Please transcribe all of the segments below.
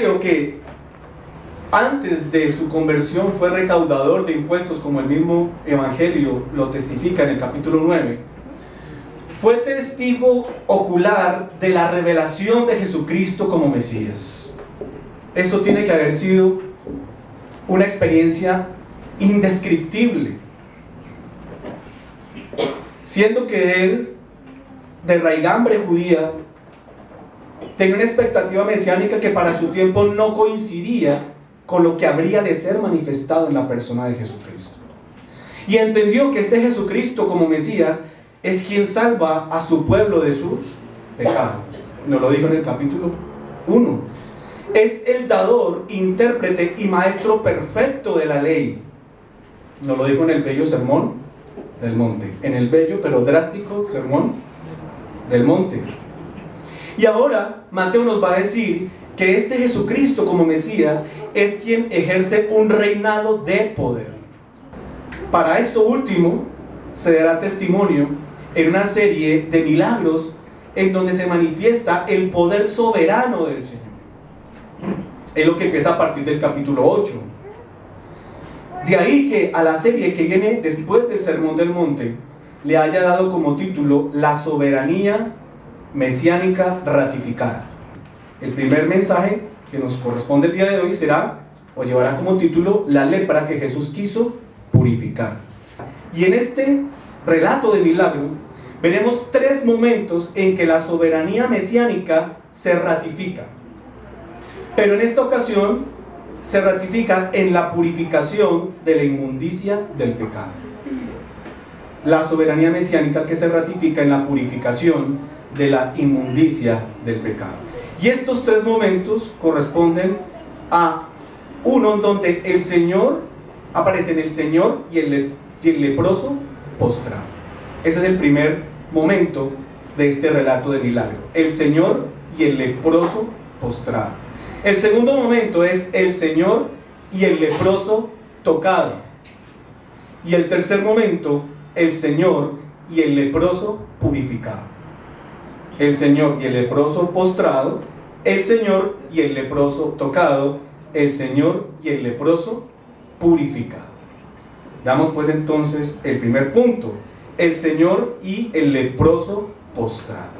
Zacateo, que antes de su conversión fue recaudador de impuestos, como el mismo Evangelio lo testifica en el capítulo 9, fue testigo ocular de la revelación de Jesucristo como Mesías. Eso tiene que haber sido una experiencia indescriptible, siendo que él, de raigambre judía, tenía una expectativa mesiánica que para su tiempo no coincidía con lo que habría de ser manifestado en la persona de Jesucristo. Y entendió que este Jesucristo como Mesías es quien salva a su pueblo de sus pecados. Nos lo dijo en el capítulo 1. Es el dador, intérprete y maestro perfecto de la ley. Nos lo dijo en el bello sermón del monte. En el bello pero drástico sermón del monte. Y ahora Mateo nos va a decir que este Jesucristo como Mesías es quien ejerce un reinado de poder. Para esto último se dará testimonio en una serie de milagros en donde se manifiesta el poder soberano del Señor. Es lo que empieza a partir del capítulo 8. De ahí que a la serie que viene después del Sermón del Monte le haya dado como título La soberanía mesiánica ratificada. El primer mensaje que nos corresponde el día de hoy será, o llevará como título, la lepra que Jesús quiso purificar. Y en este relato de milagro veremos tres momentos en que la soberanía mesiánica se ratifica. Pero en esta ocasión se ratifica en la purificación de la inmundicia del pecado. La soberanía mesiánica que se ratifica en la purificación de la inmundicia del pecado. Y estos tres momentos corresponden a uno en donde el Señor, aparecen el Señor y el leproso postrado. Ese es el primer momento de este relato de milagro. El Señor y el leproso postrado. El segundo momento es el Señor y el leproso tocado. Y el tercer momento, el Señor y el leproso purificado. El Señor y el leproso postrado, el Señor y el leproso tocado, el Señor y el leproso purificado. Veamos pues entonces el primer punto, el Señor y el leproso postrado.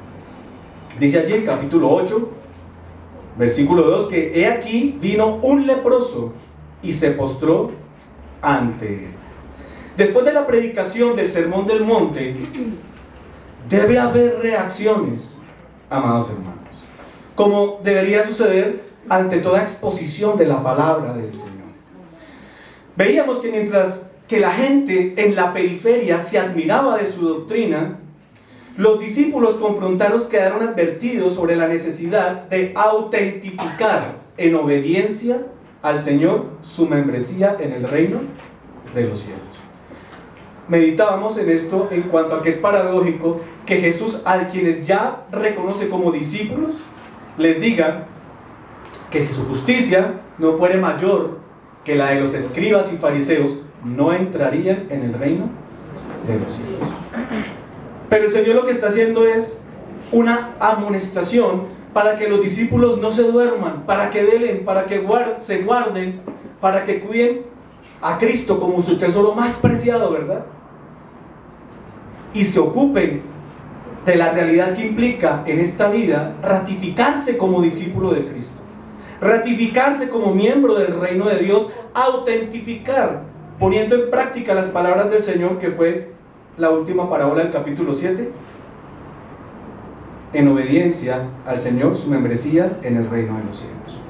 Dice allí el capítulo 8, versículo 2, que he aquí vino un leproso y se postró ante él. Después de la predicación del Sermón del Monte, debe haber reacciones, amados hermanos, como debería suceder ante toda exposición de la palabra del Señor. Veíamos que mientras que la gente en la periferia se admiraba de su doctrina, los discípulos confrontados quedaron advertidos sobre la necesidad de autentificar en obediencia al Señor su membresía en el reino de los cielos. Meditábamos en esto en cuanto a que es paradójico que Jesús, a quienes ya reconoce como discípulos, les diga que si su justicia no fuere mayor que la de los escribas y fariseos, no entrarían en el reino de los cielos. Pero el Señor lo que está haciendo es una amonestación para que los discípulos no se duerman, para que velen, para que se guarden, para que cuiden a Cristo como su tesoro más preciado, ¿verdad? Y se ocupen de la realidad que implica en esta vida ratificarse como discípulo de Cristo, ratificarse como miembro del reino de Dios, autentificar, poniendo en práctica las palabras del Señor, que fue la última parábola del capítulo 7, en obediencia al Señor, su membresía en el reino de los cielos.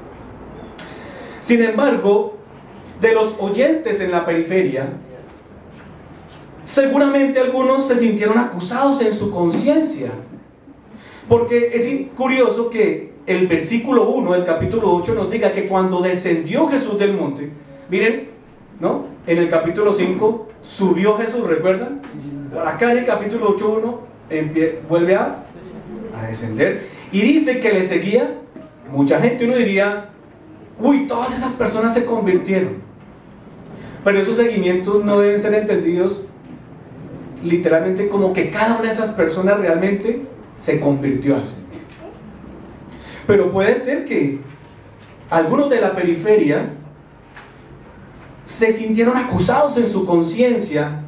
Sin embargo, de los oyentes en la periferia, seguramente algunos se sintieron acusados en su conciencia, porque es curioso que el versículo 1 del capítulo 8 nos diga que cuando descendió Jesús del monte, miren, ¿no? En el capítulo 5 subió Jesús, ¿recuerdan? Acá en el capítulo 8:1 vuelve a descender y dice que le seguía mucha gente. Uno diría, uy, todas esas personas se convirtieron, pero esos seguimientos no deben ser entendidos literalmente como que cada una de esas personas realmente se convirtió al Señor. Pero puede ser que algunos de la periferia se sintieron acusados en su conciencia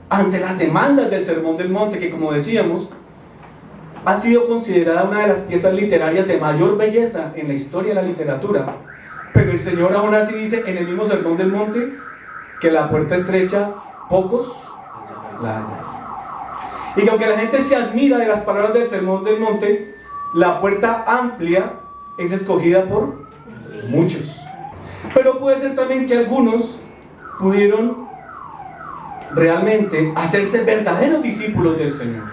ante las demandas del Sermón del Monte, que, como decíamos, ha sido considerada una de las piezas literarias de mayor belleza en la historia de la literatura. Pero el Señor aún así dice en el mismo Sermón del Monte que la puerta estrecha, pocos la hallan. Y que aunque la gente se admira de las palabras del Sermón del Monte, la puerta amplia es escogida por muchos. Pero puede ser también que algunos pudieron realmente hacerse verdaderos discípulos del Señor.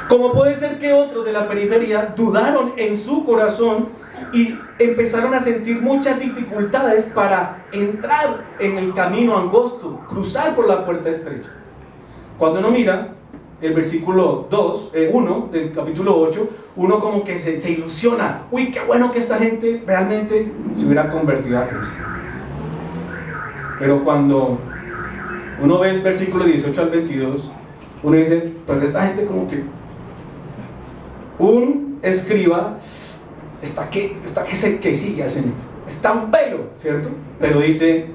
Como puede ser que otros de la periferia dudaron en su corazón y empezaron a sentir muchas dificultades para entrar en el camino angosto, cruzar por la puerta estrecha. Cuando uno mira el versículo 1 del capítulo 8, uno como que se ilusiona. Uy, qué bueno que esta gente realmente se hubiera convertido a Cristo. Pero cuando uno ve el versículo 18 al 22, uno dice, pero esta gente como que un escriba está que sigue al Señor, está un pelo, ¿cierto? Pero dice,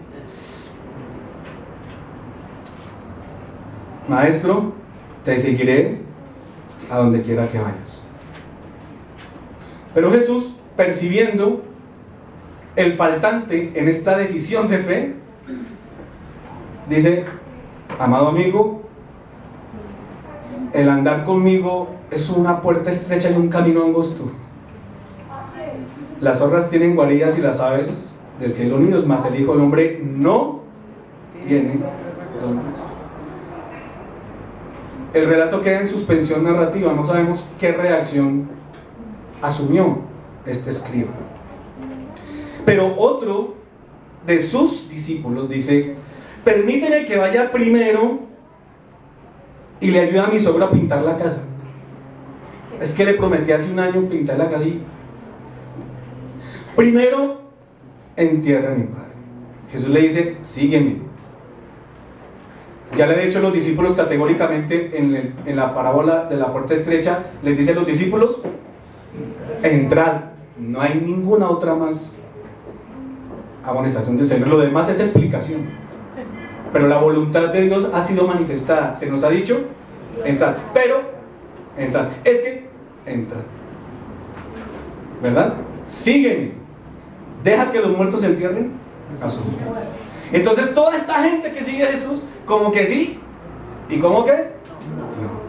maestro, te seguiré a donde quiera que vayas. Pero Jesús, percibiendo el faltante en esta decisión de fe, dice, amado amigo, el andar conmigo es una puerta estrecha y un camino angosto. Las zorras tienen guaridas y las aves del cielo nidos, mas el Hijo del Hombre no tiene donde. El relato queda en suspensión narrativa, no sabemos qué reacción asumió este escriba. Pero otro de sus discípulos dice, permíteme que vaya primero y le ayude a mi suegro a pintar la casa. Es que le prometí hace un año pintar la casa y primero entierra a mi padre. Jesús le dice, sígueme. Ya le he dicho a los discípulos categóricamente en la parábola de la puerta estrecha, les dice a los discípulos, entrad. No hay ninguna otra más amonestación del Señor. Lo demás es explicación. Pero la voluntad de Dios ha sido manifestada. Se nos ha dicho, entrad. Pero, entrad. Es que, entrad. ¿Verdad? Sígueme. Deja que los muertos se entierren a sus muertos. Entonces toda esta gente que sigue a Jesús, como que sí, y como que no.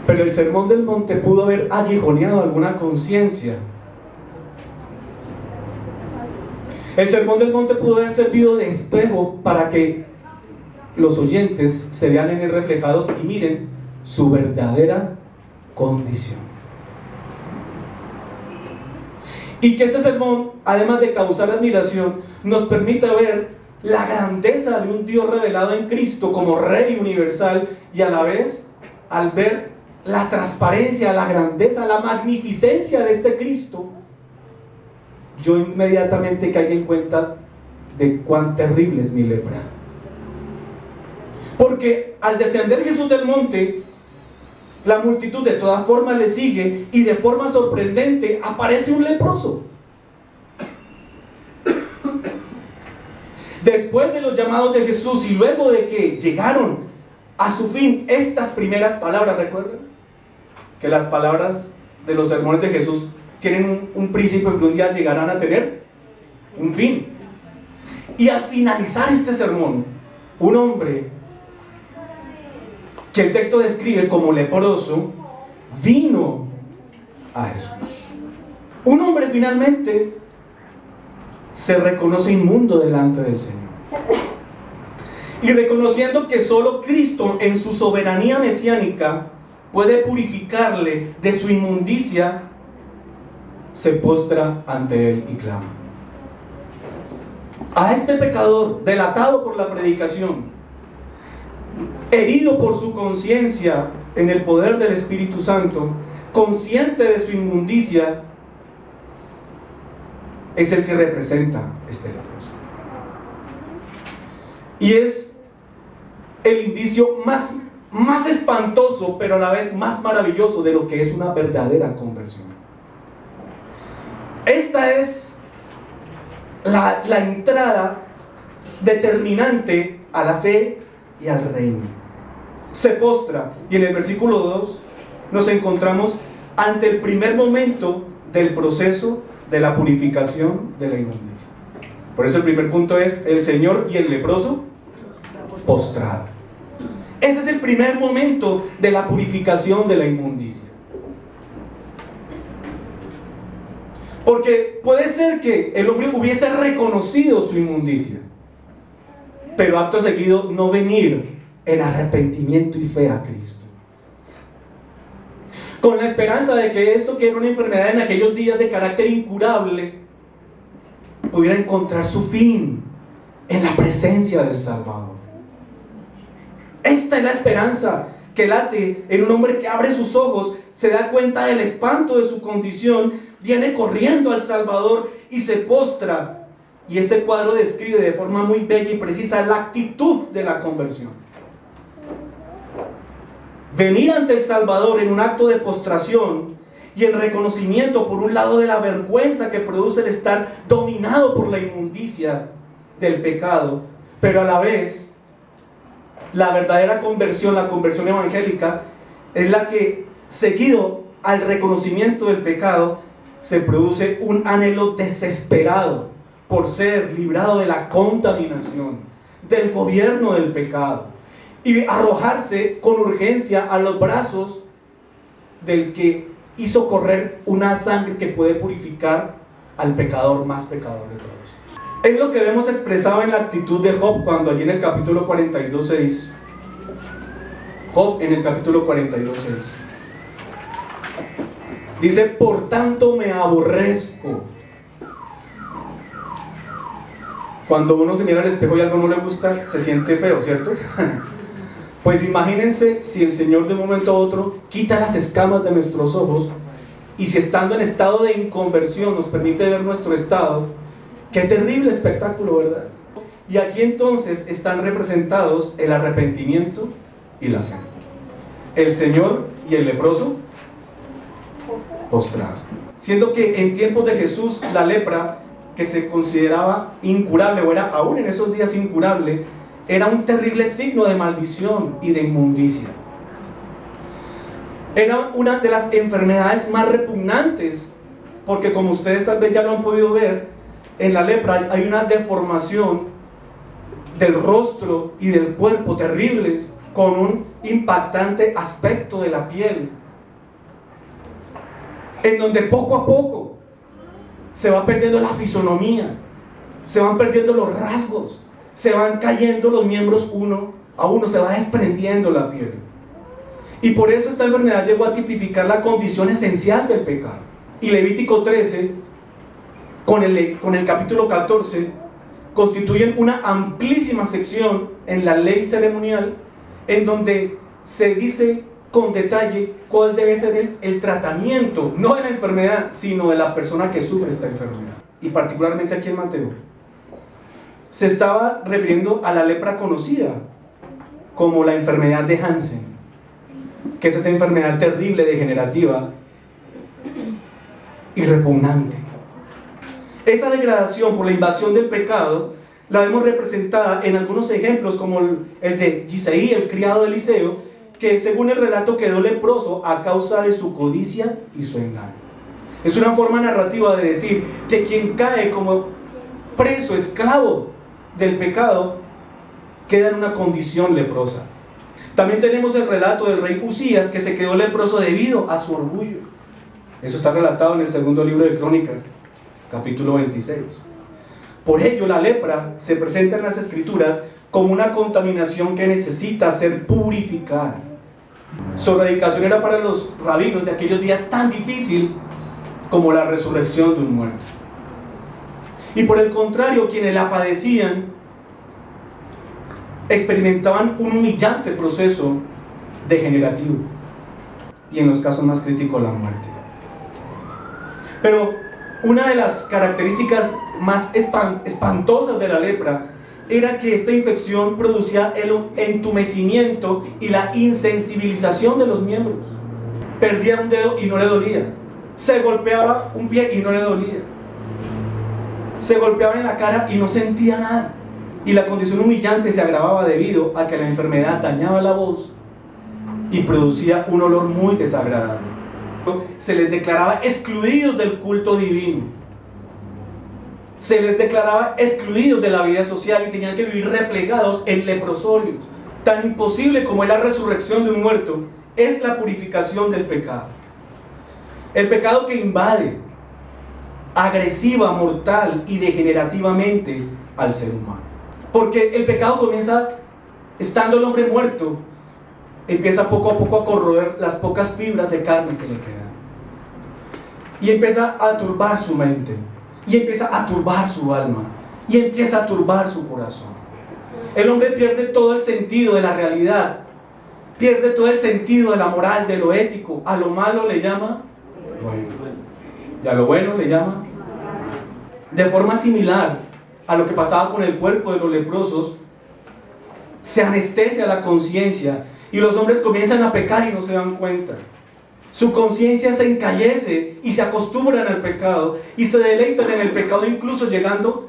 Pero el Sermón del Monte pudo haber aguijoneado alguna conciencia. El Sermón del Monte pudo haber servido de espejo para que los oyentes se vean en él reflejados y miren su verdadera condición. Y que este sermón, además de causar admiración, nos permita ver la grandeza de un Dios revelado en Cristo como Rey universal, y a la vez, al ver la transparencia, la grandeza, la magnificencia de este Cristo, yo inmediatamente caigo en cuenta de cuán terrible es mi lepra. Porque al descender Jesús del monte, la multitud de todas formas le sigue, y de forma sorprendente aparece un leproso. Después de los llamados de Jesús y luego de que llegaron a su fin estas primeras palabras, ¿recuerdan? Que las palabras de los sermones de Jesús tienen un principio que un día llegarán a tener un fin. Y al finalizar este sermón, un hombre que el texto describe como leproso vino a Jesús. Un hombre finalmente se reconoce inmundo delante del Señor, y reconociendo que solo Cristo en su soberanía mesiánica puede purificarle de su inmundicia, se postra ante él y clama. A este pecador, delatado por la predicación, herido por su conciencia en el poder del Espíritu Santo, consciente de su inmundicia, es el que representa este leproso. Y es el indicio más espantoso, pero a la vez más maravilloso de lo que es una verdadera conversión. esta es la entrada determinante a la fe y al reino. Se postra, y en el versículo 2 nos encontramos ante el primer momento del proceso de la purificación de la inmundicia. Por eso el primer punto es el Señor y el leproso postrado. Ese es el primer momento de la purificación de la inmundicia. Porque puede ser que el hombre hubiese reconocido su inmundicia, pero acto seguido no venir en arrepentimiento y fe a Cristo, con la esperanza de que esto, que era una enfermedad en aquellos días de carácter incurable, pudiera encontrar su fin en la presencia del Salvador. Esta es la esperanza que late en un hombre que abre sus ojos, se da cuenta del espanto de su condición, viene corriendo al Salvador y se postra. Y este cuadro describe de forma muy bella y precisa la actitud de la conversión. Venir ante el Salvador en un acto de postración y el reconocimiento, por un lado, de la vergüenza que produce el estar dominado por la inmundicia del pecado, pero a la vez la verdadera conversión, la conversión evangélica, es la que, seguido al reconocimiento del pecado, se produce un anhelo desesperado por ser librado de la contaminación, del gobierno del pecado, y arrojarse con urgencia a los brazos del que hizo correr una sangre que puede purificar al pecador más pecador de todos. Es lo que vemos expresado en la actitud de Job cuando allí en el capítulo 42:6. Job en el capítulo 42:6. Dice: por tanto me aborrezco. Cuando uno se mira al espejo y algo no le gusta, se siente feo, ¿cierto? Pues imagínense si el Señor de un momento a otro quita las escamas de nuestros ojos, y si estando en estado de inconversión nos permite ver nuestro estado. Qué terrible espectáculo, ¿verdad? Y aquí entonces están representados el arrepentimiento y la fe. El Señor y el leproso postrados. Siendo que en tiempos de Jesús la lepra, que se consideraba incurable, o era aún en esos días incurable, era un terrible signo de maldición y de inmundicia. Era una de las enfermedades más repugnantes, porque como ustedes tal vez ya lo han podido ver, en la lepra hay una deformación del rostro y del cuerpo terribles, con un impactante aspecto de la piel, en donde poco a poco se va perdiendo la fisonomía, se van perdiendo los rasgos, se van cayendo los miembros uno a uno, se va desprendiendo la piel. Y por eso esta enfermedad llegó a tipificar la condición esencial del pecado. Y Levítico 13, con el capítulo 14, constituyen una amplísima sección en la ley ceremonial, en donde se dice con detalle cuál debe ser el tratamiento, no de la enfermedad, sino de la persona que sufre esta enfermedad. Y particularmente aquí en Mateo se estaba refiriendo a la lepra conocida como la enfermedad de Hansen, que es esa enfermedad terrible, degenerativa y repugnante. Esa degradación por la invasión del pecado la vemos representada en algunos ejemplos, como el de Gisaí, el criado de Eliseo, que según el relato quedó leproso a causa de su codicia y su engaño. Es una forma narrativa de decir que quien cae como preso, esclavo del pecado, queda en una condición leprosa. También tenemos el relato del rey Usías, que se quedó leproso debido a su orgullo. Eso está relatado en el segundo libro de Crónicas, capítulo 26. Por ello, la lepra se presenta en las Escrituras como una contaminación que necesita ser purificada. Su erradicación era para los rabinos de aquellos días tan difícil como la resurrección de un muerto. Y por el contrario, quienes la padecían experimentaban un humillante proceso degenerativo, y en los casos más críticos, la muerte. Pero una de las características más espantosas de la lepra era que esta infección producía el entumecimiento y la insensibilización de los miembros. Perdía un dedo y no le dolía, se golpeaba un pie y no le dolía, se golpeaba en la cara y no sentía nada. Y la condición humillante se agravaba debido a que la enfermedad dañaba la voz y producía un olor muy desagradable. Se les declaraba excluidos del culto divino. Se les declaraba excluidos de la vida social y tenían que vivir replegados en leprosorios. Tan imposible como es la resurrección de un muerto, es la purificación del pecado. El pecado que invade agresiva, mortal y degenerativamente al ser humano. Porque el pecado comienza estando el hombre muerto, empieza poco a poco a corroer las pocas fibras de carne que le quedan. Y empieza a turbar su mente, y empieza a turbar su alma, y empieza a turbar su corazón. El hombre pierde todo el sentido de la realidad, pierde todo el sentido de la moral, de lo ético. A lo malo le llama bueno, y a lo bueno le llama. De forma similar a lo que pasaba con el cuerpo de los leprosos, se anestesia la conciencia y los hombres comienzan a pecar y no se dan cuenta. Su conciencia se encallece y se acostumbran al pecado y se deleitan en el pecado, incluso llegando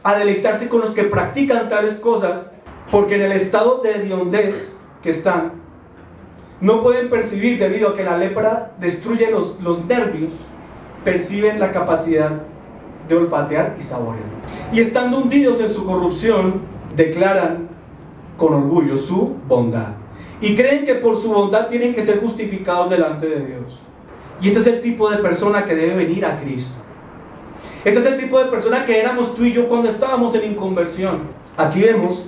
a deleitarse con los que practican tales cosas, porque en el estado de hediondez que están, no pueden percibir, debido a que la lepra destruye los nervios, perciben la capacidad de olfatear y saborear. Y estando hundidos en su corrupción, declaran con orgullo su bondad. Y creen que por su bondad tienen que ser justificados delante de Dios. Y este es el tipo de persona que debe venir a Cristo. Este es el tipo de persona que éramos tú y yo cuando estábamos en inconversión. Aquí vemos,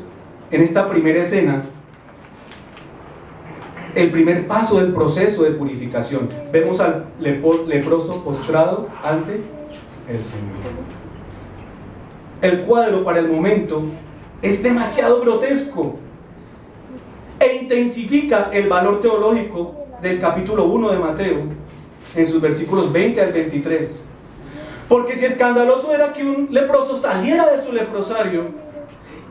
en esta primera escena, el primer paso del proceso de purificación. Vemos al leproso postrado ante el Señor. El cuadro para el momento es demasiado grotesco e intensifica el valor teológico del capítulo 1 de Mateo en sus versículos 20 al 23. Porque si escandaloso era que un leproso saliera de su leprosario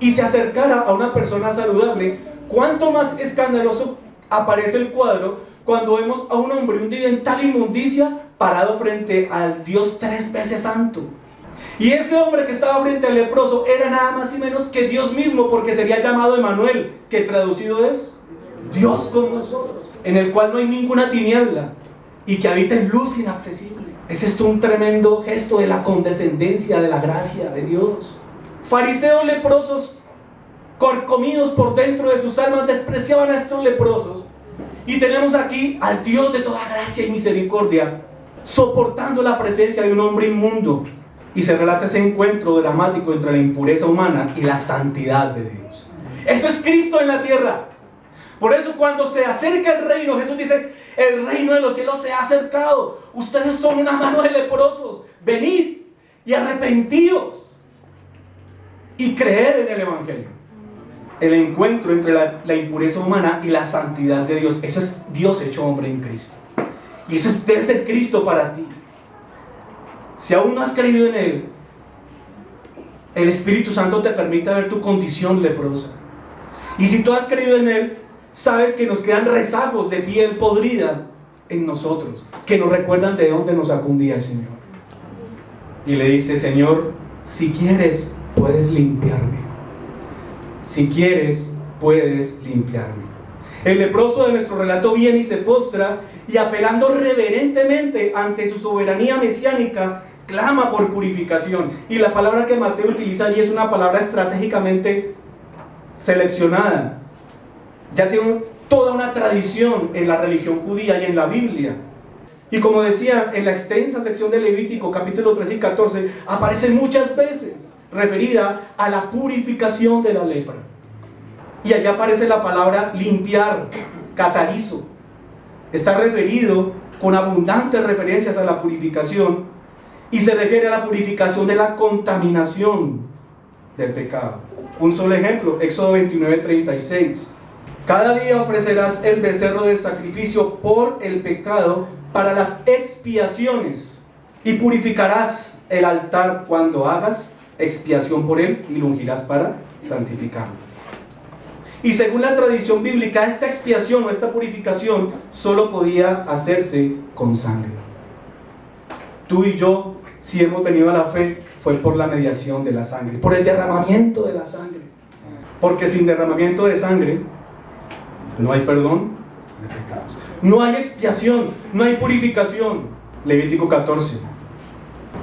y se acercara a una persona saludable, ¿cuánto más escandaloso aparece el cuadro cuando vemos a un hombre hundido en tal inmundicia parado frente al Dios 3 veces santo? Y ese hombre que estaba frente al leproso era nada más y menos que Dios mismo, porque sería llamado Emanuel, que traducido es Dios con nosotros, en el cual no hay ninguna tiniebla y que habita en luz inaccesible. ¿Es esto un tremendo gesto de la condescendencia, de la gracia de Dios? Fariseos leprosos, corcomidos por dentro de sus almas, despreciaban a estos leprosos. Y tenemos aquí al Dios de toda gracia y misericordia soportando la presencia de un hombre inmundo. Y se relata ese encuentro dramático entre la impureza humana y la santidad de Dios. Eso es Cristo en la tierra. Por eso cuando se acerca el reino, Jesús dice: el reino de los cielos se ha acercado. Ustedes son una mano de leprosos. Venid y arrepentíos y creed en el Evangelio. El encuentro entre la impureza humana y la santidad de Dios. Eso es Dios hecho hombre en Cristo. Y eso debe ser Cristo para ti. Si aún no has creído en Él, el Espíritu Santo te permite ver tu condición leprosa. Y si tú has creído en Él, sabes que nos quedan rezagos de piel podrida en nosotros, que nos recuerdan de dónde nos sacó un día el Señor. Y le dice: Señor, si quieres, puedes limpiarme. Si quieres, puedes limpiarme. El leproso de nuestro relato viene y se postra, y apelando reverentemente ante su soberanía mesiánica, clama por purificación. Y la palabra que Mateo utiliza allí es una palabra estratégicamente seleccionada. Ya tiene toda una tradición en la religión judía y en la Biblia. Y como decía, en la extensa sección de Levítico, capítulo 13 y 14, aparece muchas veces referida a la purificación de la lepra. Y allá aparece la palabra limpiar, catarizo. Está referido con abundantes referencias a la purificación, y se refiere a la purificación de la contaminación del pecado. Un solo ejemplo, Éxodo 29:36. Cada día ofrecerás el becerro del sacrificio por el pecado para las expiaciones, y purificarás el altar cuando hagas expiación por él, y lo ungirás para santificarlo. Y según la tradición bíblica, esta expiación o esta purificación solo podía hacerse con sangre. Tú y yo si hemos venido a la fe, fue por la mediación de la sangre, por el derramamiento de la sangre. Porque sin derramamiento de sangre no hay perdón de pecados, no hay expiación, no hay purificación. Levítico 14.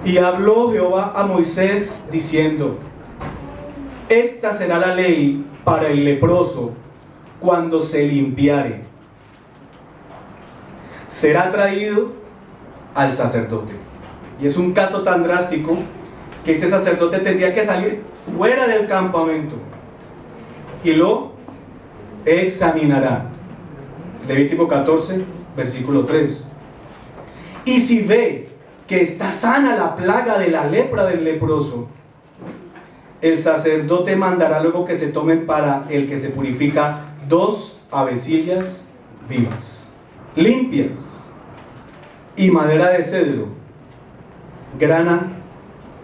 Y habló Jehová a Moisés diciendo: esta será la ley para el leproso cuando se limpiare. Será traído al sacerdote. Y es un caso tan drástico que este sacerdote tendría que salir fuera del campamento y lo examinará. Levítico 14, versículo 3. Y si ve que está sana la plaga de la lepra del leproso, el sacerdote mandará luego que se tomen para el que se purifica 2 avecillas vivas, limpias, y madera de cedro, grana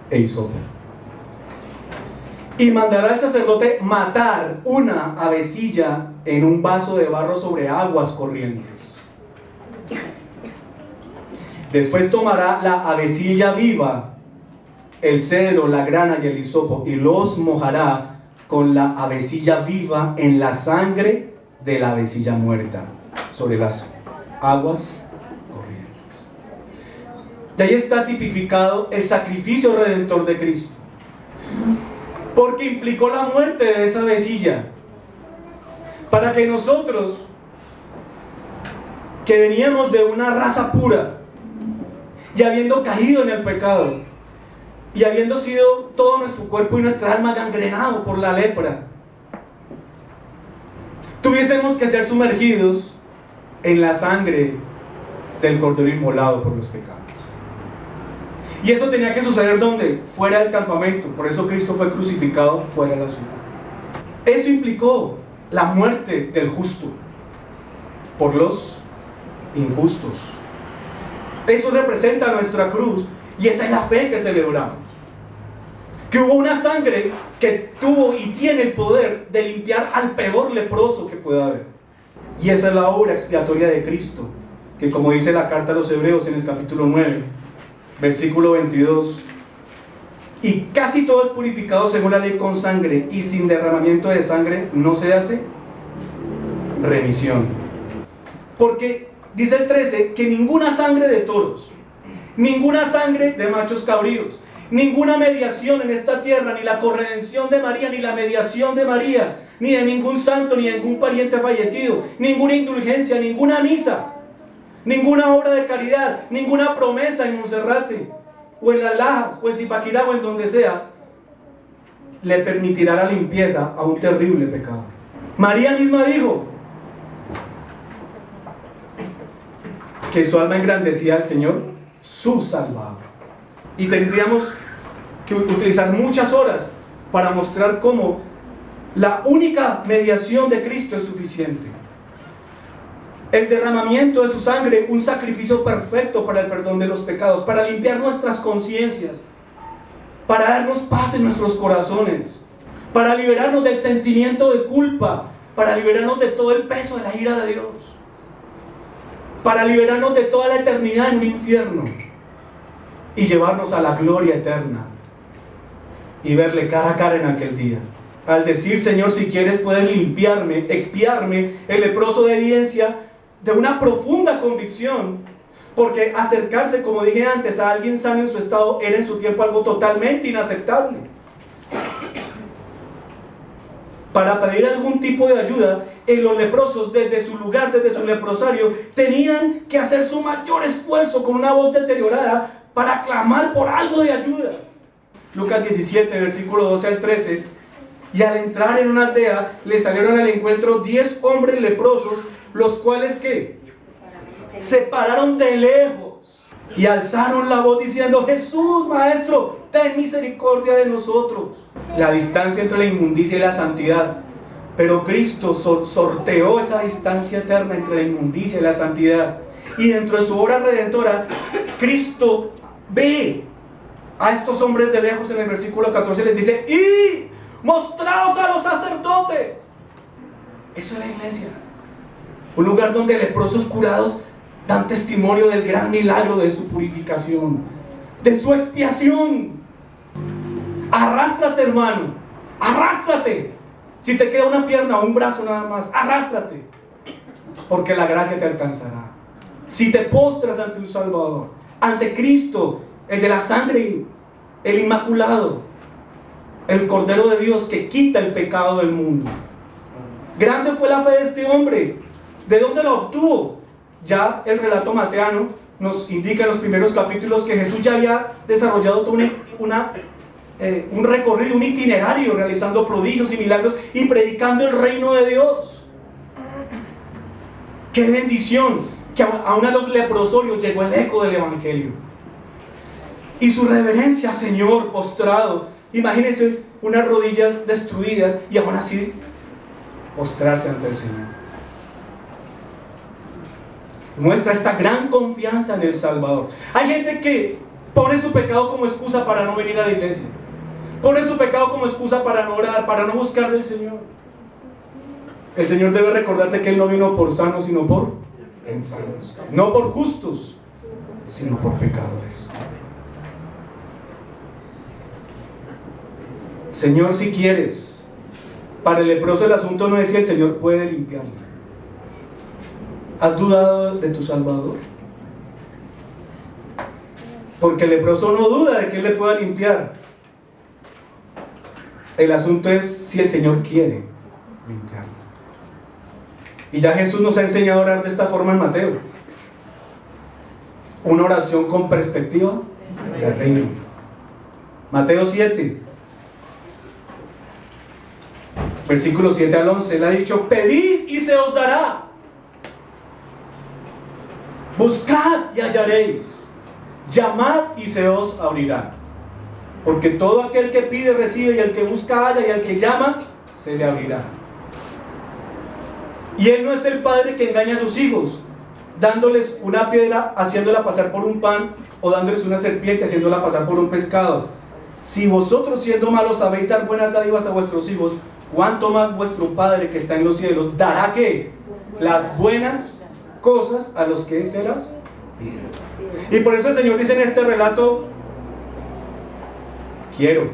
e hisopo. Y mandará el sacerdote matar una avecilla en un vaso de barro sobre aguas corrientes. Después tomará la avecilla viva, el cedro, la grana y el hisopo, y los mojará con la avecilla viva en la sangre de la avecilla muerta sobre las aguas corrientes. Y ahí está tipificado el sacrificio redentor de Cristo, porque implicó la muerte de esa avecilla, para que nosotros, que veníamos de una raza pura y habiendo caído en el pecado y habiendo sido todo nuestro cuerpo y nuestra alma gangrenado por la lepra, tuviésemos que ser sumergidos en la sangre del Cordero inmolado por los pecados. Y eso tenía que suceder ¿dónde? Fuera del campamento. Por eso Cristo fue crucificado fuera de la ciudad. Eso implicó la muerte del justo por los injustos. Eso representa nuestra cruz, y esa es la fe que celebramos. Que hubo una sangre que tuvo y tiene el poder de limpiar al peor leproso que pueda haber. Y esa es la obra expiatoria de Cristo, que como dice la carta a los Hebreos en el capítulo 9, versículo 22, y casi todo es purificado según la ley con sangre, y sin derramamiento de sangre no se hace remisión. Porque dice el 13, que ninguna sangre de toros, ninguna sangre de machos cabríos, ninguna mediación en esta tierra, ni la corredención de María, ni la mediación de María, ni de ningún santo, ni de ningún pariente fallecido, ninguna indulgencia, ninguna misa, ninguna obra de caridad, ninguna promesa en Monserrate, o en Las Lajas, o en Zipaquirá, o en donde sea, le permitirá la limpieza a un terrible pecado. María misma dijo que su alma engrandecía al Señor, su Salvador. Y tendríamos que utilizar muchas horas para mostrar cómo la única mediación de Cristo es suficiente. El derramamiento de su sangre, un sacrificio perfecto para el perdón de los pecados, para limpiar nuestras conciencias, para darnos paz en nuestros corazones, para liberarnos del sentimiento de culpa, para liberarnos de todo el peso de la ira de Dios, para liberarnos de toda la eternidad en un infierno y llevarnos a la gloria eterna y verle cara a cara en aquel día. Al decir, Señor, si quieres puedes limpiarme, expiarme, el leproso de evidencia de una profunda convicción, porque acercarse, como dije antes, a alguien sano en su estado era en su tiempo algo totalmente inaceptable. Para pedir algún tipo de ayuda, los leprosos desde su lugar, desde su leprosario, tenían que hacer su mayor esfuerzo con una voz deteriorada para clamar por algo de ayuda. Lucas 17, versículo 12 al 13. Y al entrar en una aldea, le salieron al encuentro 10 hombres leprosos, los cuales ¿qué? Se pararon de lejos y alzaron la voz diciendo: Jesús, Maestro, ten misericordia de nosotros. La distancia entre la inmundicia y la santidad, pero Cristo sorteó esa distancia eterna entre la inmundicia y la santidad, y dentro de su obra redentora, Cristo ve a estos hombres de lejos. En el versículo 14 les dice: y mostraos a los sacerdotes. Eso es la iglesia, un lugar donde leprosos curados dan testimonio del gran milagro de su purificación, de su expiación. Arrástrate, hermano, arrástrate. Si te queda una pierna o un brazo nada más, arrástrate, porque la gracia te alcanzará. Si te postras ante un Salvador, ante Cristo, el de la sangre, el Inmaculado, el Cordero de Dios que quita el pecado del mundo. Grande fue la fe de este hombre. ¿De dónde la obtuvo? Ya el relato mateano nos indica en los primeros capítulos que Jesús ya había desarrollado todo un recorrido, un itinerario, realizando prodigios y milagros y predicando el reino de Dios. ¡Qué bendición! Que aún a los leprosorios llegó el eco del Evangelio. Y su reverencia, Señor, postrado. Imagínense unas rodillas destruidas y aún así postrarse ante el Señor. Muestra esta gran confianza en el Salvador. Hay gente que pone su pecado como excusa para no venir a la iglesia. Pone su pecado como excusa para no orar, para no buscar del Señor. El Señor debe recordarte que Él no vino por sanos, sino por enfermos. No por justos, sino por pecadores. Señor, si quieres. Para el leproso el asunto no es si el Señor puede limpiarlo. ¿Has dudado de tu Salvador? Porque el leproso no duda de que Él le pueda limpiar. El asunto es si el Señor quiere limpiarlo. Y ya Jesús nos ha enseñado a orar de esta forma en Mateo. Una oración con perspectiva del reino. Mateo 7, versículos 7 al 11. Él ha dicho: pedid y se os dará. Buscad y hallaréis. Llamad y se os abrirá. Porque todo aquel que pide recibe, y el que busca halla, y al que llama se le abrirá. Y Él no es el padre que engaña a sus hijos, dándoles una piedra, haciéndola pasar por un pan, o dándoles una serpiente, haciéndola pasar por un pescado. Si vosotros, siendo malos, sabéis dar buenas dádivas a vuestros hijos, ¿cuánto más vuestro Padre que está en los cielos dará ¿qué? Las buenas cosas a los que se las piden? Y por eso el Señor dice en este relato: quiero.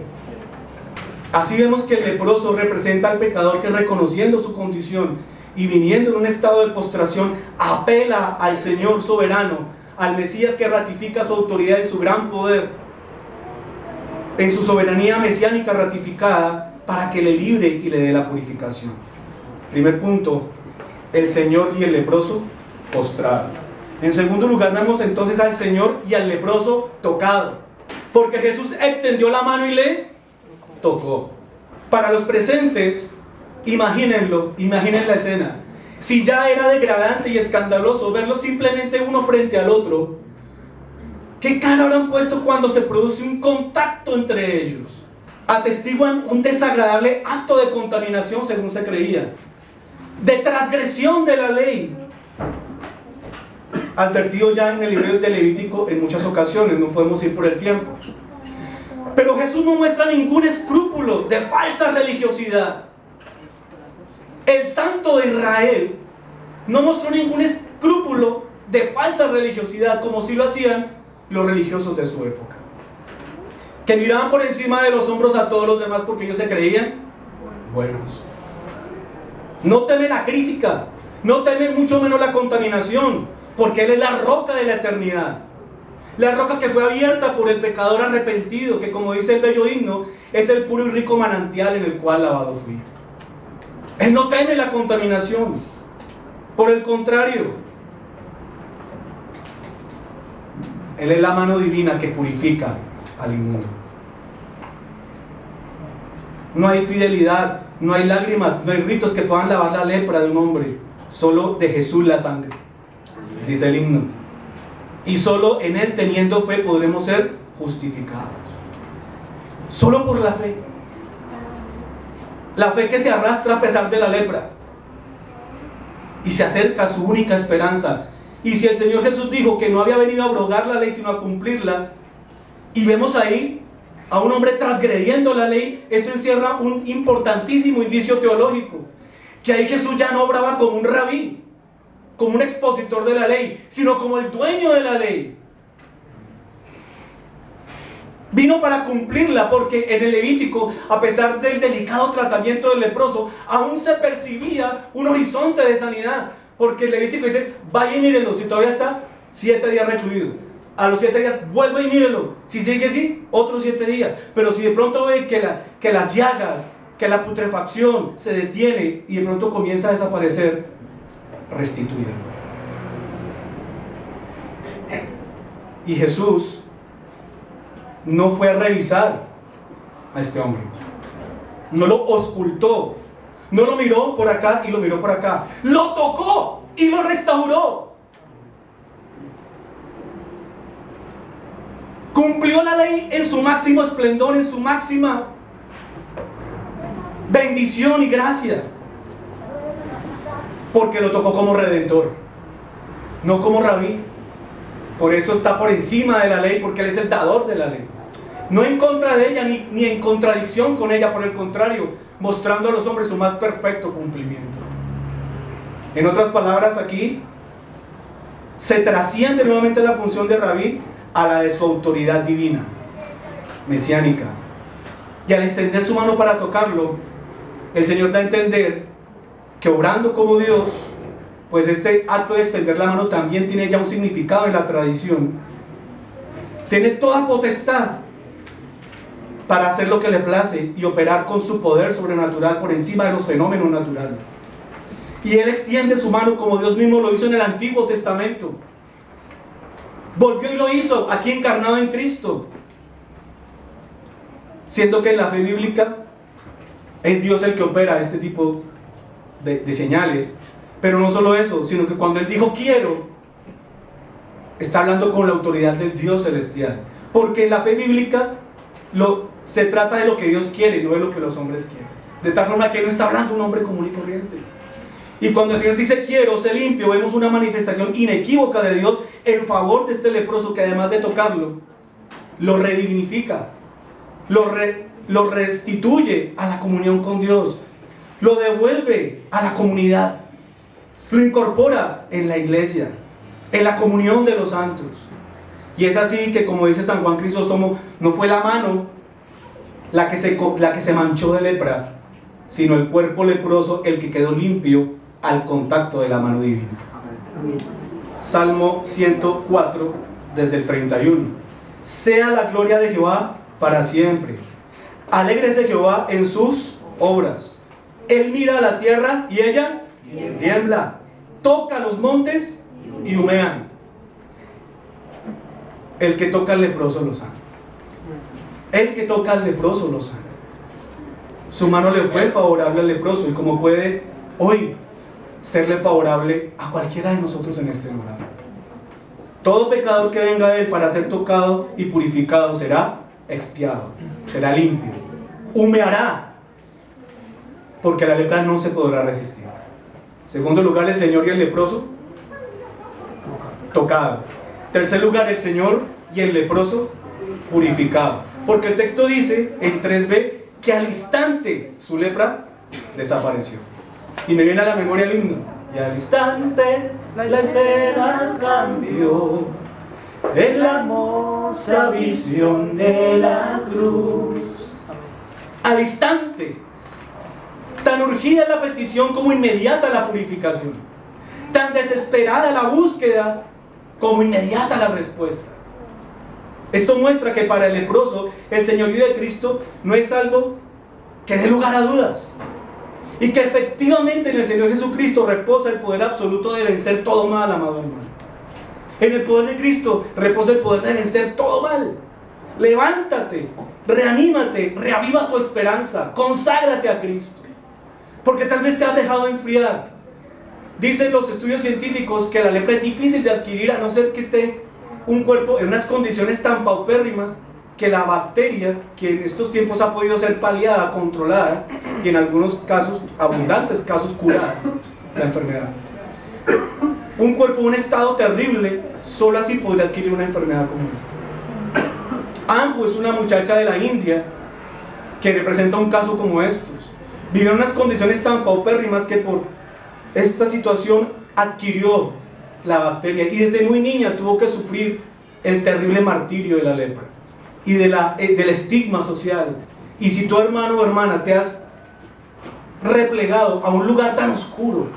Así vemos que el leproso representa al pecador que, reconociendo su condición y viniendo en un estado de postración, apela al Señor soberano, al Mesías que ratifica su autoridad y su gran poder en su soberanía mesiánica ratificada, para que le libre y le dé la purificación. Primer punto: el Señor y el leproso postrado. En segundo lugar, vemos entonces al Señor y al leproso tocado, porque Jesús extendió la mano y le tocó. Para los presentes, imagínenlo, imaginen la escena. Si ya era degradante y escandaloso verlos simplemente uno frente al otro, ¿qué cara habrán puesto cuando se produce un contacto entre ellos? Atestiguan un desagradable acto de contaminación, según se creía, de transgresión de la ley, advertido ya en el libro de Levítico en muchas ocasiones. No podemos ir por el tiempo. Pero Jesús no muestra ningún escrúpulo de falsa religiosidad. El Santo de Israel no mostró ningún escrúpulo de falsa religiosidad, como si lo hacían los religiosos de su época, que miraban por encima de los hombros a todos los demás porque ellos se creían buenos. No teme la crítica, no teme mucho menos la contaminación, porque Él es la roca de la eternidad, la roca que fue abierta por el pecador arrepentido, que, como dice el bello himno, es el puro y rico manantial en el cual lavado fui. Él no teme la contaminación, por el contrario, Él es la mano divina que purifica al inmundo. No hay fidelidad, no hay lágrimas, no hay ritos que puedan lavar la lepra de un hombre. Solo de Jesús la sangre, dice el himno. Y solo en Él, teniendo fe, podremos ser justificados. Solo por la fe. La fe que se arrastra a pesar de la lepra y se acerca a su única esperanza. Y si el Señor Jesús dijo que no había venido a abrogar la ley sino a cumplirla, y vemos ahí a un hombre transgrediendo la ley, esto encierra un importantísimo indicio teológico, que ahí Jesús ya no obraba como un rabí, como un expositor de la ley, sino como el dueño de la ley. Vino para cumplirla, porque en el Levítico, a pesar del delicado tratamiento del leproso, aún se percibía un horizonte de sanidad. Porque el Levítico dice, vaya y mírelo, si todavía está 7 días recluido. A los 7 días vuelve y mírelo. Si sigue así, otros 7 días. Pero si de pronto ve que las llagas, que la putrefacción se detiene y de pronto comienza a desaparecer, restitúyelo. Y Jesús no fue a revisar a este hombre, no lo auscultó, no lo miró por acá y lo miró por acá, lo tocó y lo restauró. Cumplió la ley en su máximo esplendor, en su máxima bendición y gracia, porque lo tocó como redentor, no como rabí. Por eso está por encima de la ley, porque Él es el dador de la ley. No en contra de ella, ni en contradicción con ella, por el contrario, mostrando a los hombres su más perfecto cumplimiento. En otras palabras, aquí se trasciende nuevamente la función de rabí a la de su autoridad divina, mesiánica. Y al extender su mano para tocarlo, el Señor da a entender que obrando como Dios, pues este acto de extender la mano también tiene ya un significado en la tradición. Tiene toda potestad para hacer lo que le place y operar con su poder sobrenatural por encima de los fenómenos naturales. Y Él extiende su mano como Dios mismo lo hizo en el Antiguo Testamento. Volvió y lo hizo aquí encarnado en Cristo. Siendo que en la fe bíblica es Dios el que opera este tipo de señales. Pero no solo eso, sino que cuando Él dijo quiero, está hablando con la autoridad del Dios celestial. Porque en la fe bíblica se trata de lo que Dios quiere, no de lo que los hombres quieren. De tal forma que Él no está hablando un hombre común y corriente. Y cuando el Señor dice quiero, sé limpio, vemos una manifestación inequívoca de Dios en favor de este leproso, que además de tocarlo, lo redignifica, lo restituye a la comunión con Dios, lo devuelve a la comunidad, lo incorpora en la iglesia, en la comunión de los santos. Y es así que, como dice San Juan Crisóstomo, no fue la mano la que se manchó de lepra, sino el cuerpo leproso el que quedó limpio al contacto de la mano divina. Salmo 104, desde el 31. Sea la gloria de Jehová para siempre. Alégrese Jehová en sus obras. Él mira a la tierra y ella tiembla. Toca los montes y humean. El que toca al leproso lo sana. El que toca al leproso lo sana. Su mano le fue favorable al leproso, y como puede hoy serle favorable a cualquiera de nosotros en este lugar. Todo pecador que venga a Él para ser tocado y purificado será expiado, será limpio, humeará, porque la lepra no se podrá resistir. Segundo lugar, el Señor y el leproso tocado. Tercer lugar, el Señor y el leproso purificado, porque el texto dice en 3b que al instante su lepra desapareció. Y me viene a la memoria el himno: y al instante la escena cambió, en la hermosa visión de la cruz. Al instante, tan urgida la petición como inmediata la purificación, tan desesperada la búsqueda como inmediata la respuesta. Esto muestra que para el leproso el señorío de Cristo no es algo que dé lugar a dudas, y que efectivamente en el Señor Jesucristo reposa el poder absoluto de vencer todo mal, amado hermano. En el poder de Cristo reposa el poder de vencer todo mal. Levántate, reanímate, reaviva tu esperanza, conságrate a Cristo, porque tal vez te has dejado enfriar. Dicen los estudios científicos que la lepra es difícil de adquirir a no ser que esté un cuerpo en unas condiciones tan paupérrimas que la bacteria, que en estos tiempos ha podido ser paliada, controlada, y en algunos casos, abundantes casos, curada la enfermedad. Un cuerpo en un estado terrible, solo así podría adquirir una enfermedad como esta. Anju es una muchacha de la India que representa un caso como estos. Vivió en unas condiciones tan paupérrimas que por esta situación adquirió la bacteria, y desde muy niña tuvo que sufrir el terrible martirio de la lepra. y del estigma social. Y si tu hermano o hermana te has replegado a un lugar tan oscuro,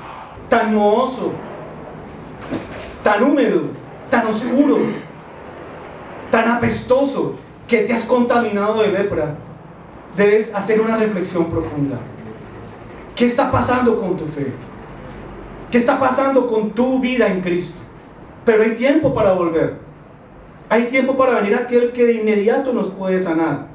tan mohoso, tan húmedo, tan oscuro, tan apestoso, que te has contaminado de lepra, debes hacer una reflexión profunda. ¿Qué está pasando con tu fe? ¿Qué está pasando con tu vida en Cristo? Pero hay tiempo para volver. Hay tiempo para venir aquel que de inmediato nos puede sanar.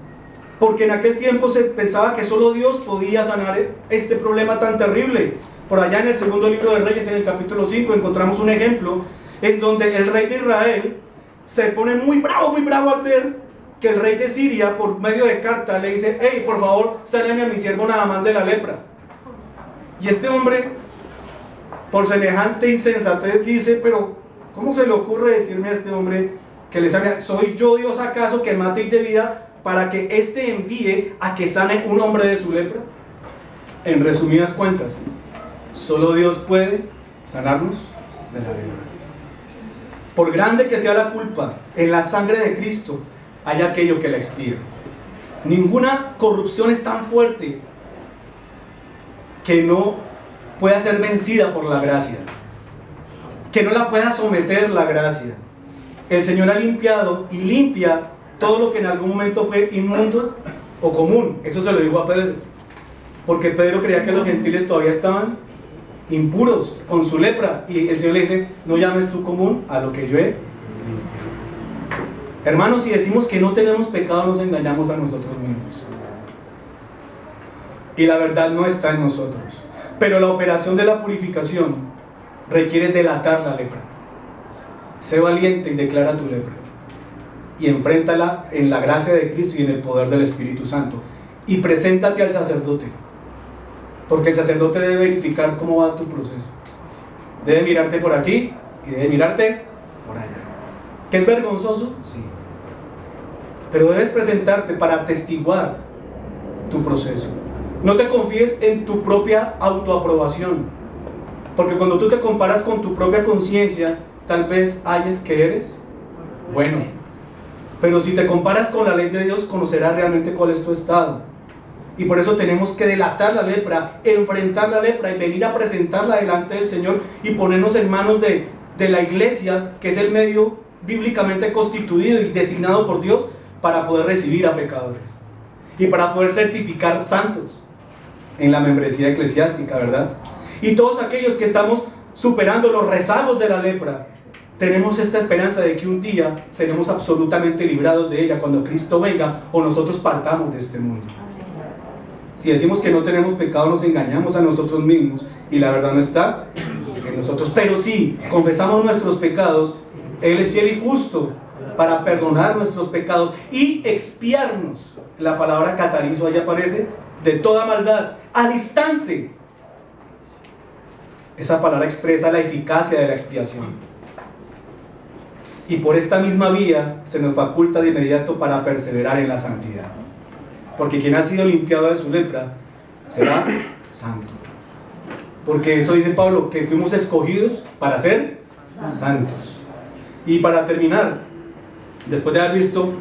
Porque en aquel tiempo se pensaba que solo Dios podía sanar este problema tan terrible. Por allá en el segundo libro de Reyes, en el capítulo 5, encontramos un ejemplo en donde el rey de Israel se pone muy bravo al ver que el rey de Siria, por medio de carta, le dice: hey, por favor, sáname a mi siervo Naamán de la lepra. Y este hombre, por semejante insensatez, dice: pero ¿cómo se le ocurre decirme a este hombre que le sane? ¿Soy yo Dios acaso que mate y de vida para que éste envíe a que sane un hombre de su lepra? En resumidas cuentas, solo Dios puede sanarnos de la lepra. Por grande que sea la culpa, en la sangre de Cristo hay aquello que la expía. Ninguna corrupción es tan fuerte que no pueda ser vencida por la gracia, que no la pueda someter la gracia. El Señor ha limpiado y limpia todo lo que en algún momento fue inmundo o común. Eso se lo dijo a Pedro, porque Pedro creía que los gentiles todavía estaban impuros con su lepra, y el Señor le dice: no llames tú común a lo que yo he limpiado. Hermanos, si decimos que no tenemos pecado, nos engañamos a nosotros mismos, y la verdad no está en nosotros. Pero la operación de la purificación requiere delatar la lepra. Sé valiente y declara tu lepra, y enfréntala en la gracia de Cristo y en el poder del Espíritu Santo, y preséntate al sacerdote, porque el sacerdote debe verificar cómo va tu proceso. Debe mirarte por aquí y debe mirarte por allá. ¿Que es vergonzoso? Sí. Pero debes presentarte para atestiguar tu proceso. No te confíes en tu propia autoaprobación, porque cuando tú te comparas con tu propia conciencia, tal vez halles que eres bueno. Pero si te comparas con la ley de Dios, conocerás realmente cuál es tu estado. Y por eso tenemos que delatar la lepra, enfrentar la lepra y venir a presentarla delante del Señor y ponernos en manos de la iglesia, que es el medio bíblicamente constituido y designado por Dios para poder recibir a pecadores y para poder certificar santos en la membresía eclesiástica, ¿verdad? Y todos aquellos que estamos superando los rezagos de la lepra, tenemos esta esperanza de que un día seremos absolutamente librados de ella cuando Cristo venga o nosotros partamos de este mundo. Si decimos que no tenemos pecado, nos engañamos a nosotros mismos y la verdad no está en nosotros. Pero si confesamos nuestros pecados, Él es fiel y justo para perdonar nuestros pecados y expiarnos. La palabra catarizo ahí aparece, de toda maldad, al instante. Esa palabra expresa la eficacia de la expiación. Y por esta misma vía se nos faculta de inmediato para perseverar en la santidad. Porque quien ha sido limpiado de su lepra será santo. Porque eso dice Pablo, que fuimos escogidos para ser santos. Y para terminar, después de haber visto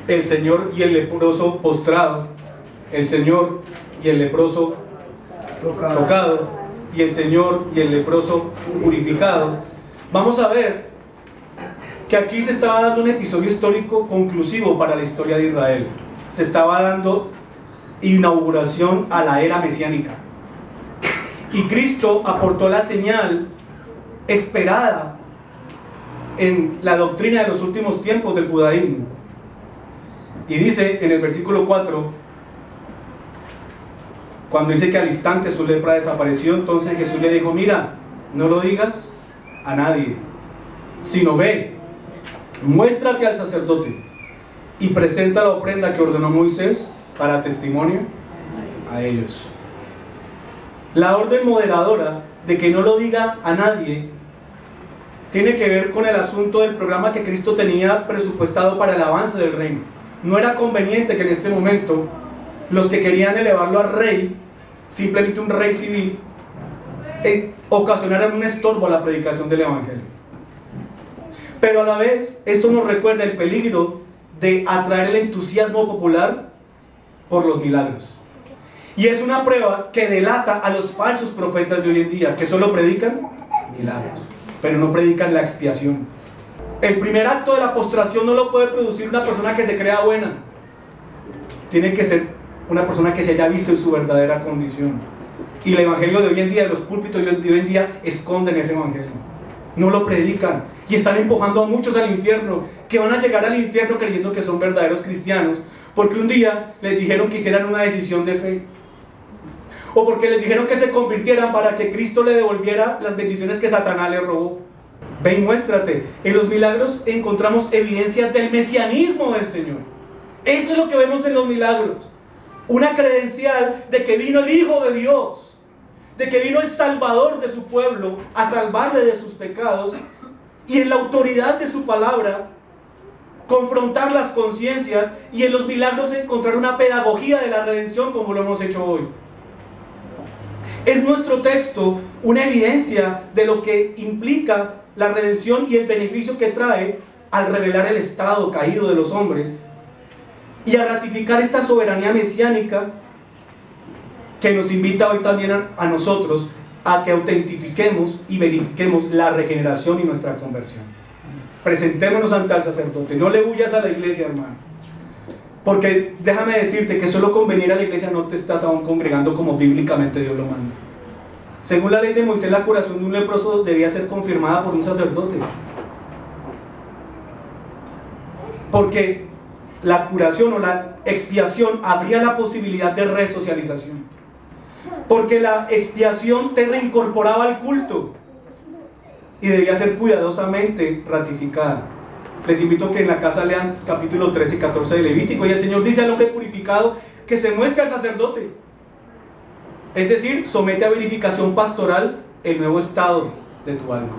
el Señor y el leproso postrado, el Señor y el leproso tocado, y el Señor y el leproso purificado, vamos a ver que aquí se estaba dando un episodio histórico conclusivo para la historia de Israel. Se estaba dando inauguración a la era mesiánica. Y Cristo aportó la señal esperada en la doctrina de los últimos tiempos del judaísmo. Y dice en el versículo 4, cuando dice que al instante su lepra desapareció, entonces Jesús le dijo: mira, no lo digas a nadie, sino ve, muéstrate al sacerdote y presenta la ofrenda que ordenó Moisés para testimonio a ellos. La orden moderadora de que no lo diga a nadie tiene que ver con el asunto del programa que Cristo tenía presupuestado para el avance del reino. No era conveniente que en este momento los que querían elevarlo a rey, simplemente un rey civil, ocasionaran un estorbo a la predicación del evangelio. Pero a la vez esto nos recuerda el peligro de atraer el entusiasmo popular por los milagros. Y es una prueba que delata a los falsos profetas de hoy en día, que solo predican milagros, pero no predican la expiación. El primer acto de la postración no lo puede producir una persona que se crea buena. Tiene que ser una persona que se haya visto en su verdadera condición. Y el evangelio de hoy en día, los púlpitos de hoy en día, esconden ese evangelio. No lo predican y están empujando a muchos al infierno, que van a llegar al infierno creyendo que son verdaderos cristianos, porque un día les dijeron que hicieran una decisión de fe, o porque les dijeron que se convirtieran para que Cristo le devolviera las bendiciones que Satanás le robó. Ve y muéstrate. En los milagros encontramos evidencias del mesianismo del Señor. Eso es lo que vemos en los milagros. Una credencial de que vino el Hijo de Dios, de que vino el Salvador de su pueblo a salvarle de sus pecados, y en la autoridad de su palabra confrontar las conciencias, y en los milagros encontrar una pedagogía de la redención como lo hemos hecho hoy. Es nuestro texto una evidencia de lo que implica la redención y el beneficio que trae al revelar el estado caído de los hombres y a ratificar esta soberanía mesiánica que nos invita hoy también a nosotros a que autentifiquemos y verifiquemos la regeneración y nuestra conversión. Presentémonos ante el sacerdote. No le huyas a la iglesia, hermano, porque déjame decirte que solo con venir a la iglesia no te estás aún congregando como bíblicamente Dios lo manda. Según la ley de Moisés, la curación de un leproso debía ser confirmada por un sacerdote, porque la curación o la expiación abría la posibilidad de resocialización, porque la expiación te reincorporaba al culto y debía ser cuidadosamente ratificada. Les invito a que en la casa lean capítulo 13 y 14 de Levítico, y el Señor dice al hombre purificado que se muestre al sacerdote, es decir, somete a verificación pastoral el nuevo estado de tu alma.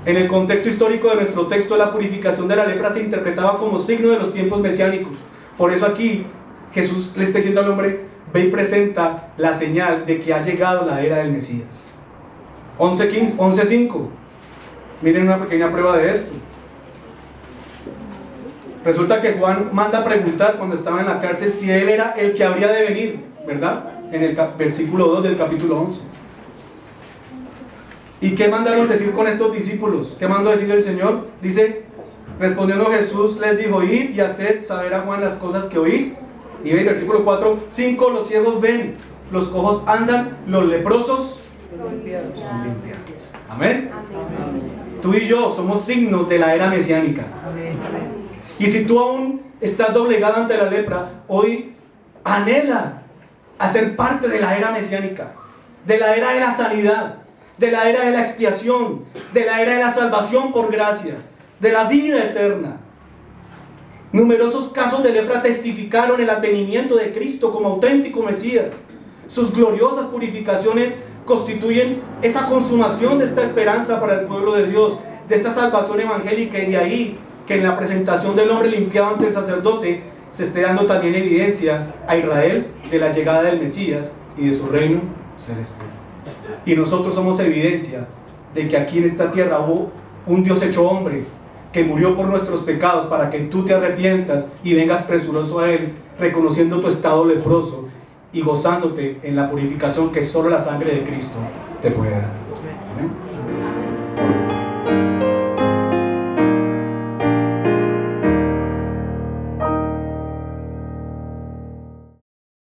En el contexto histórico de nuestro texto, la purificación de la lepra se interpretaba como signo de los tiempos mesiánicos. Por eso aquí Jesús le está diciendo al hombre: ve y presenta la señal de que ha llegado la era del Mesías. 11:5. Miren una pequeña prueba de esto. Resulta que Juan manda a preguntar cuando estaba en la cárcel si él era el que habría de venir, ¿verdad? En el versículo 2 del capítulo 11. ¿Y qué mandaron decir con estos discípulos? ¿Qué mandó decir el Señor? Dice: respondiendo Jesús les dijo: id y haced saber a Juan las cosas que oís. Y ve el versículo 4:5: los ciegos ven, los cojos andan, los leprosos son limpiados. Amén. Amén. Tú y yo somos signos de la era mesiánica. Amén. Y si tú aún estás doblegado ante la lepra, hoy anhela a ser parte de la era mesiánica, de la era de la sanidad, de la era de la expiación, de la era de la salvación por gracia, de la vida eterna. Numerosos casos de lepra testificaron el advenimiento de Cristo como auténtico Mesías. Sus gloriosas purificaciones constituyen esa consumación de esta esperanza para el pueblo de Dios, de esta salvación evangélica, y de ahí que en la presentación del hombre limpiado ante el sacerdote se esté dando también evidencia a Israel de la llegada del Mesías y de su reino celestial. Y nosotros somos evidencia de que aquí en esta tierra hubo un Dios hecho hombre que murió por nuestros pecados para que tú te arrepientas y vengas presuroso a Él, reconociendo tu estado leproso y gozándote en la purificación que solo la sangre de Cristo te puede dar.